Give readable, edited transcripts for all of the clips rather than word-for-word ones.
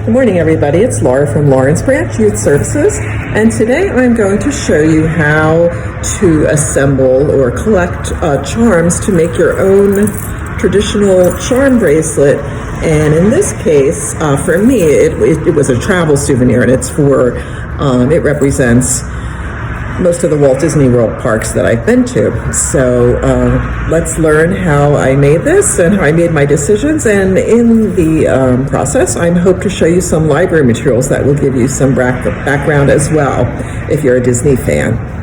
Good morning, everybody. It's Laura from Lawrence Branch Youth Services, and today I'm going to show you how to assemble or collect charms to make your own traditional charm bracelet. And in this case, for me, it was a travel souvenir, and it represents most of the Walt Disney World parks that I've been to. So let's learn how I made this and how I made my decisions. And in the process, I hope to show you some library materials that will give you some background as well if you're a Disney fan.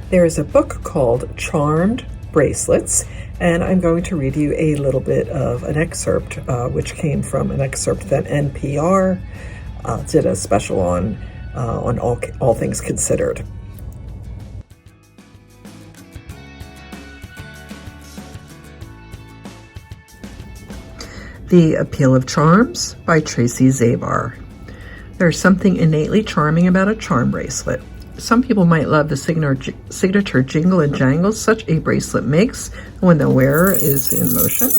There is a book called Charmed Bracelets, and I'm going to read you a little bit of an excerpt, which came from an excerpt that NPR did a special on all things considered. The Appeal of Charms by Tracy Zabar. There's something innately charming about a charm bracelet. Some people might love the signature jingle and jangle such a bracelet makes when the wearer is in motion,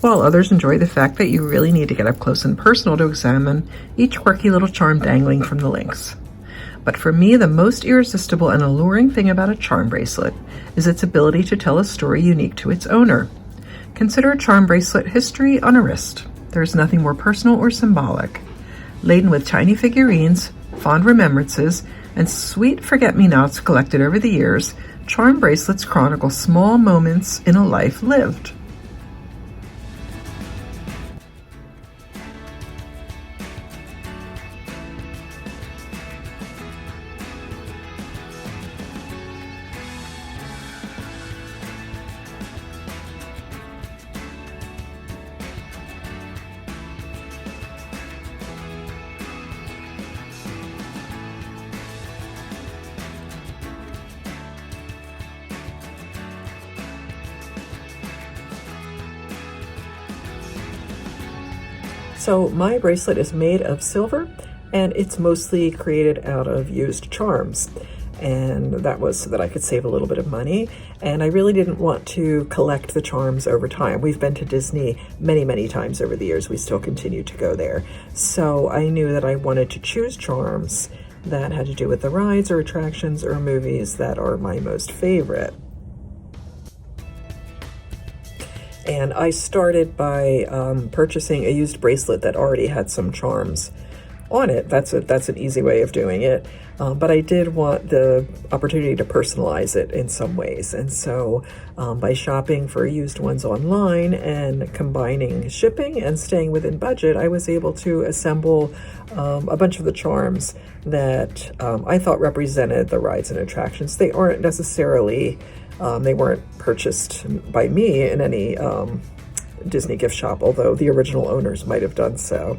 while others enjoy the fact that you really need to get up close and personal to examine each quirky little charm dangling from the links. But for me, the most irresistible and alluring thing about a charm bracelet is its ability to tell a story unique to its owner. Consider a charm bracelet history on a wrist. There is nothing more personal or symbolic. Laden with tiny figurines, fond remembrances, and sweet forget-me-nots collected over the years, charm bracelets chronicle small moments in a life lived. So my bracelet is made of silver, and it's mostly created out of used charms. And that was so that I could save a little bit of money. And I really didn't want to collect the charms over time. We've been to Disney many, many times over the years. We still continue to go there. So I knew that I wanted to choose charms that had to do with the rides or attractions or movies that are my most favorite. And I started by purchasing a used bracelet that already had some charms on it. That's an easy way of doing it. But I did want the opportunity to personalize it in some ways. And so by shopping for used ones online and combining shipping and staying within budget, I was able to assemble a bunch of the charms that I thought represented the rides and attractions. They aren't necessarily they weren't purchased by me in any Disney gift shop, although the original owners might have done so.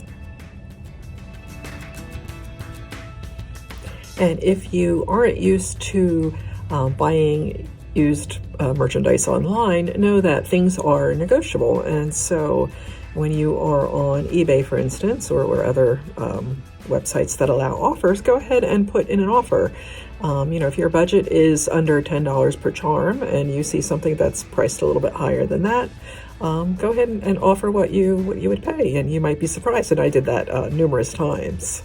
And if you aren't used to buying used merchandise online, know that things are negotiable. And so when you are on eBay, for instance, or other websites that allow offers, go ahead and put in an offer. If your budget is under $10 per charm and you see something that's priced a little bit higher than that, go ahead and offer what you would pay, and you might be surprised. And I did that numerous times.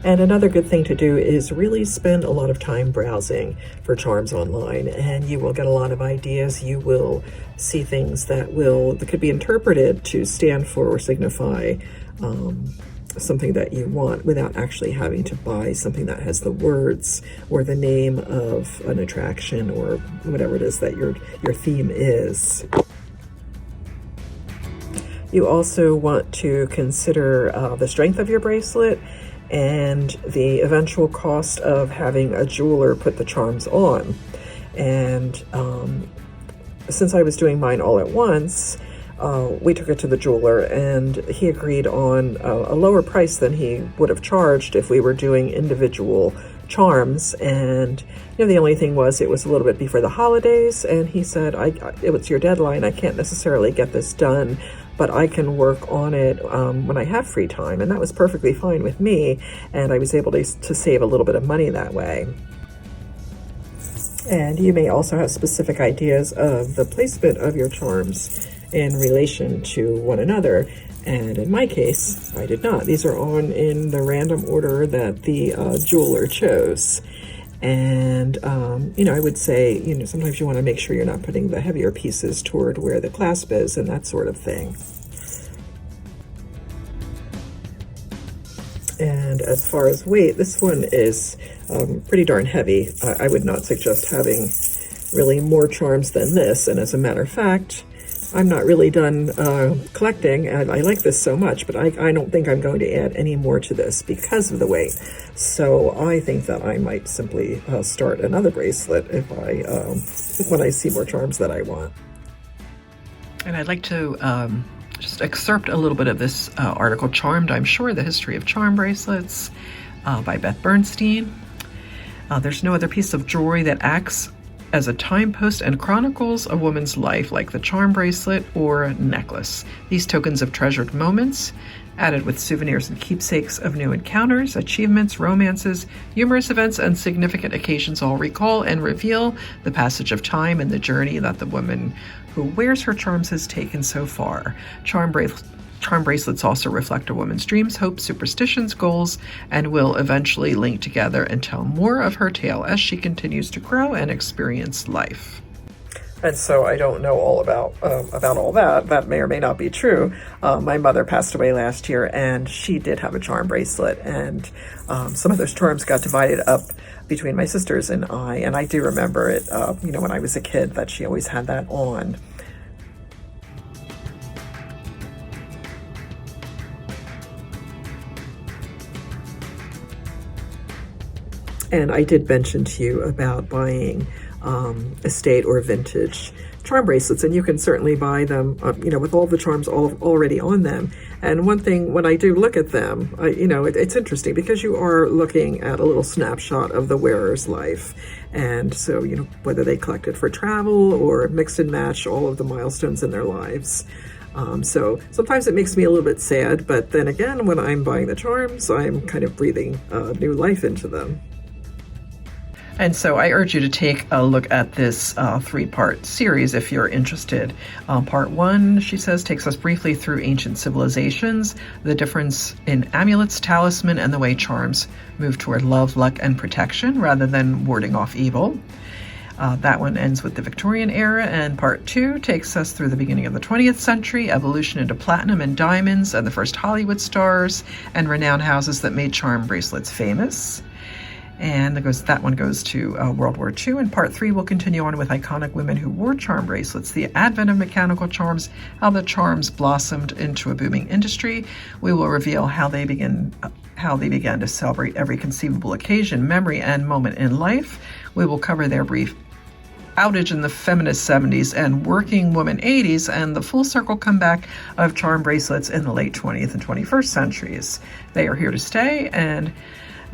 And another good thing to do is really spend a lot of time browsing for charms online, and you will get a lot of ideas. You will see things that could be interpreted to stand for or signify something that you want without actually having to buy something that has the words or the name of an attraction or whatever it is that your theme is. You also want to consider the strength of your bracelet and the eventual cost of having a jeweler put the charms on. And since I was doing mine all at once, we took it to the jeweler, and he agreed on a lower price than he would have charged if we were doing individual charms. And the only thing was, it was a little bit before the holidays, and he said, it was your deadline, I can't necessarily get this done, but I can work on it when I have free time. And that was perfectly fine with me, and I was able to save a little bit of money that way. And you may also have specific ideas of the placement of your charms in relation to one another. And in my case, I did not. These are on in the random order that the jeweler chose. And, I would say, sometimes you want to make sure you're not putting the heavier pieces toward where the clasp is and that sort of thing. And as far as weight, this one is pretty darn heavy. I would not suggest having really more charms than this. And as a matter of fact, I'm not really done collecting, and I like this so much, but I don't think I'm going to add any more to this because of the weight. So I think that I might simply start another bracelet if when I see more charms that I want. And I'd like to just excerpt a little bit of this article, Charmed, I'm Sure, The History of Charm Bracelets, by Beth Bernstein. There's no other piece of jewelry that acts as a timepost and chronicles a woman's life like the charm bracelet or necklace. These tokens of treasured moments, added with souvenirs and keepsakes of new encounters, achievements, romances, humorous events, and significant occasions, all recall and reveal the passage of time and the journey that the woman who wears her charms has taken so far. Charm bracelets also reflect a woman's dreams, hopes, superstitions, goals, and will eventually link together and tell more of her tale as she continues to grow and experience life. And so I don't know all about all that. That may or may not be true. My mother passed away last year, and she did have a charm bracelet, and some of those charms got divided up between my sisters and I. And I do remember it, when I was a kid, that she always had that on. And I did mention to you about buying estate or vintage charm bracelets, and you can certainly buy them, with all the charms already on them. And one thing, when I do look at them, it's interesting because you are looking at a little snapshot of the wearer's life. And so, whether they collected for travel or mixed and matched all of the milestones in their lives. So sometimes it makes me a little bit sad, but then again, when I'm buying the charms, I'm kind of breathing new life into them. And so I urge you to take a look at this three-part series if you're interested. Part one, she says, takes us briefly through ancient civilizations, the difference in amulets, talisman, and the way charms move toward love, luck, and protection rather than warding off evil. That one ends with the Victorian era, and part two takes us through the beginning of the 20th century, evolution into platinum and diamonds, and the first Hollywood stars and renowned houses that made charm bracelets famous. And that one goes to World War II. And part three will continue on with iconic women who wore charm bracelets, the advent of mechanical charms, how the charms blossomed into a booming industry. We will reveal how they began to celebrate every conceivable occasion, memory, and moment in life. We will cover their brief outage in the feminist 70s and working woman 80s, and the full circle comeback of charm bracelets in the late 20th and 21st centuries. They are here to stay, and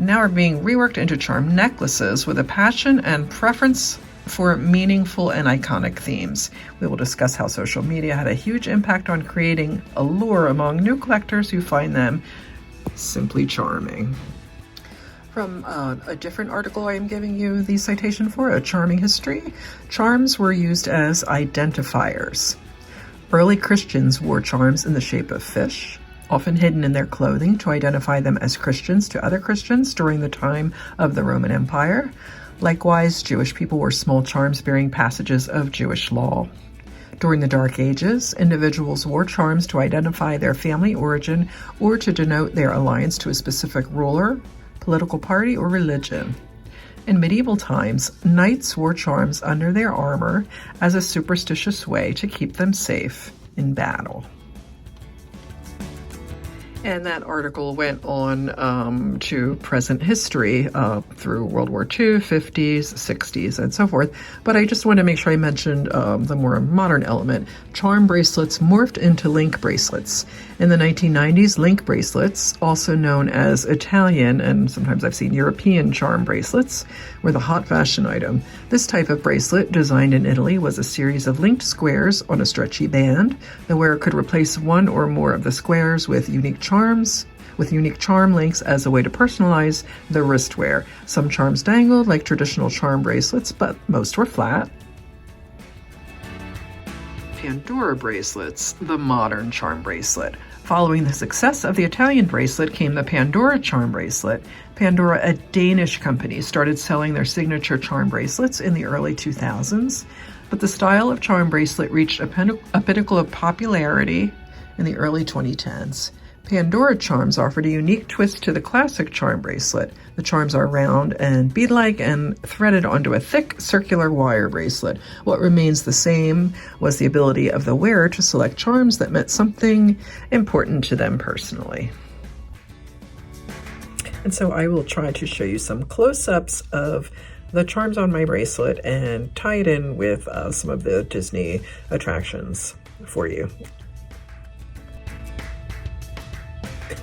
now are being reworked into charm necklaces with a passion and preference for meaningful and iconic themes. We will discuss how social media had a huge impact on creating allure among new collectors who find them simply charming. From a different article I am giving you the citation for, A Charming History, charms were used as identifiers. Early Christians wore charms in the shape of fish, often hidden in their clothing to identify them as Christians to other Christians during the time of the Roman Empire. Likewise, Jewish people wore small charms bearing passages of Jewish law. During the Dark Ages, individuals wore charms to identify their family origin or to denote their alliance to a specific ruler, political party, or religion. In medieval times, knights wore charms under their armor as a superstitious way to keep them safe in battle. And that article went on to present history through World War II, 50s, 60s, and so forth. But I just want to make sure I mentioned the more modern element. Charm bracelets morphed into link bracelets. In the 1990s, link bracelets, also known as Italian and sometimes I've seen European charm bracelets, were the hot fashion item. This type of bracelet, designed in Italy, was a series of linked squares on a stretchy band. The wearer could replace one or more of the squares with unique charm links as a way to personalize the wristwear. Some charms dangled like traditional charm bracelets, but most were flat. Pandora bracelets, the modern charm bracelet. Following the success of the Italian bracelet came the Pandora charm bracelet. Pandora, a Danish company, started selling their signature charm bracelets in the early 2000s, but the style of charm bracelet reached a pinnacle of popularity in the early 2010s. Pandora charms offered a unique twist to the classic charm bracelet. The charms are round and bead-like and threaded onto a thick circular wire bracelet. What remains the same was the ability of the wearer to select charms that meant something important to them personally. And so I will try to show you some close-ups of the charms on my bracelet and tie it in with some of the Disney attractions for you.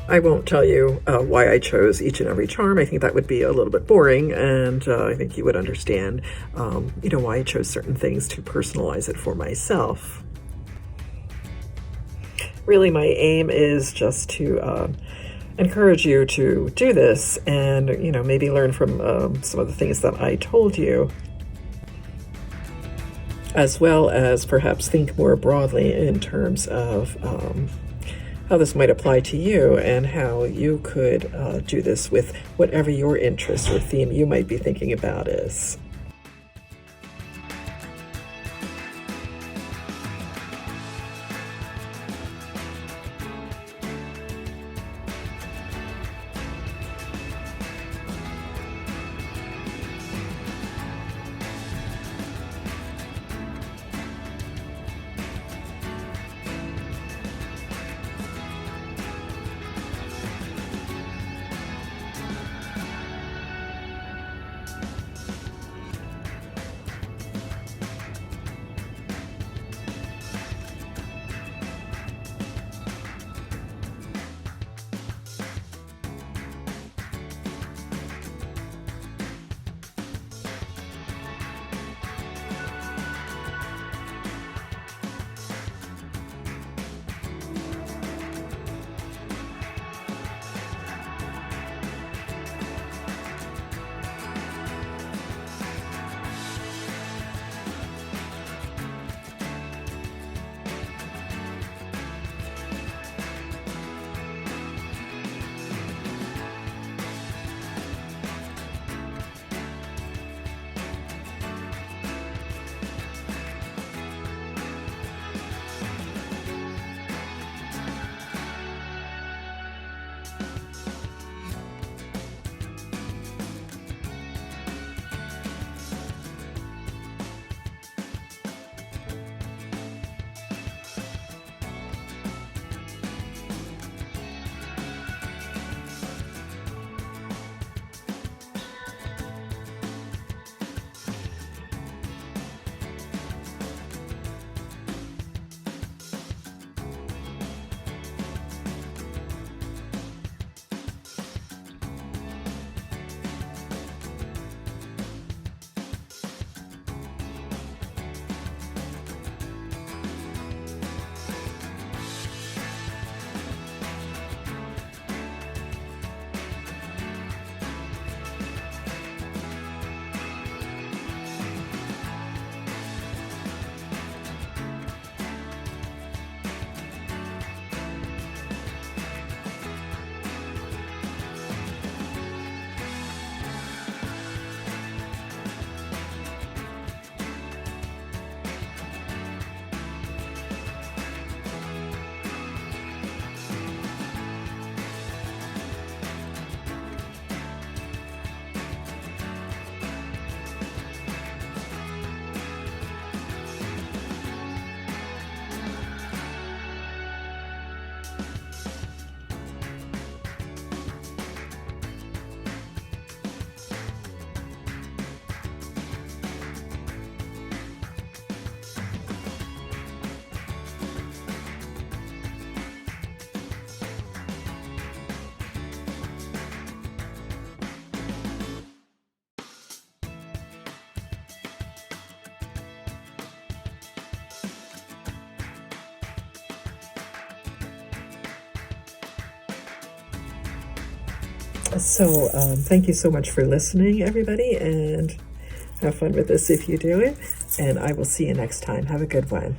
I won't tell you why I chose each and every charm. I think that would be a little bit boring, and I think you would understand, why I chose certain things to personalize it for myself. Really, my aim is just to encourage you to do this and, maybe learn from some of the things that I told you, as well as perhaps think more broadly in terms of how this might apply to you and how you could do this with whatever your interest or theme you might be thinking about is. So thank you so much for listening, everybody, and have fun with this if you do it. And I will see you next time. Have a good one.